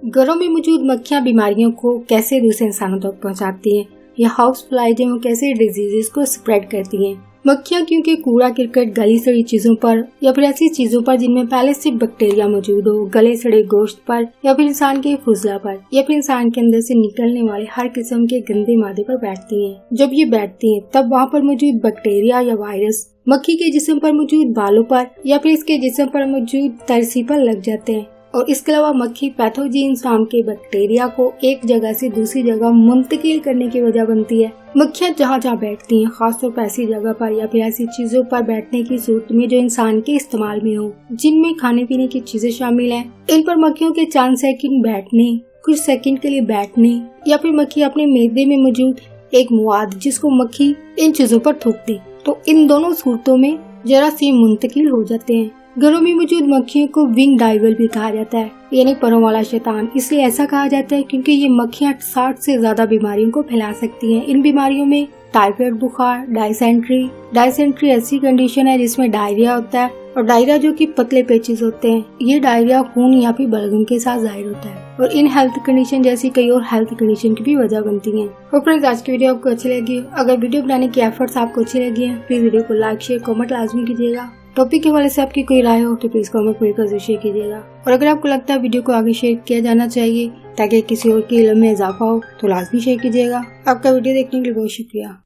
घरों में मौजूद मक्खियाँ बीमारियों को कैसे दूसरे इंसानों तक पहुँचाती हैं या हाउस फ्लाई जो है कैसे डिजीजेस को स्प्रेड करती हैं। मक्खियाँ क्योंकि कूड़ा करकट, गली सड़ी चीजों पर या फिर ऐसी चीजों पर जिनमें पहले से बैक्टीरिया मौजूद हो, गले सड़े गोश्त पर या फिर इंसान के फुजला पर या फिर इंसान के अंदर से निकलने वाले हर किस्म के गंदे मादे पर बैठती हैं। जब ये बैठती हैं तब वहाँ पर मौजूद बैक्टीरिया या वायरस मक्खी के जिस्म पर मौजूद बालों पर या फिर इसके जिस्म पर मौजूद तरसी पर लग जाते हैं। और इसके अलावा मक्खी पैथोजेन्स नाम के बैक्टीरिया को एक जगह से दूसरी जगह मुंतकिल करने की वजह बनती है। मक्खियाँ जहाँ जहाँ बैठती हैं, खासतौर पर ऐसी जगह पर या फिर ऐसी चीजों पर बैठने की सूरत में जो इंसान के इस्तेमाल में हो, जिनमें खाने पीने की चीजें शामिल हैं, इन पर मक्खियों के चंद सेकंड बैठने, कुछ सेकंड के लिए बैठने या फिर मक्खी अपने मैदे में मौजूद एक मवाद जिसको मक्खी इन चीजों पर थूक दे, तो इन दोनों सूरतों में जरासीम मुंतकिल हो जाते हैं। घरों में मौजूद मक्खियों को विंग डाइवल भी कहा जाता है, यानी परों वाला शैतान। इसलिए ऐसा कहा जाता है क्योंकि ये मक्खियाँ 60 से ज्यादा बीमारियों को फैला सकती हैं। इन बीमारियों में टाइफाइड बुखार, डायसेंट्री ऐसी कंडीशन है जिसमें डायरिया होता है, और डायरिया जो कि पतले पेचिस होते हैं, ये डायरिया खून या फिर बलगम के साथ जाहिर होता है और इन हेल्थ कंडीशन जैसी कई और हेल्थ कंडीशन की भी वजह बनती हैं। और फ्रेंड्स, आज की वीडियो आपको अच्छी लगी, अगर वीडियो बनाने की एफर्ट्स आपको अच्छी लगी है, प्लीज वीडियो को लाइक, शेयर, कमेंट लाजमी कीजिएगा। टॉपिक के हवाले से आपकी कोई राय हो तो प्लीज कमेंट में शेयर कीजिएगा। और अगर आपको लगता है वीडियो को आगे शेयर किया जाना चाहिए ताकि किसी और के इल्म में इजाफा हो तो लाजमी शेयर कीजिएगा। आपका वीडियो देखने के लिए बहुत शुक्रिया।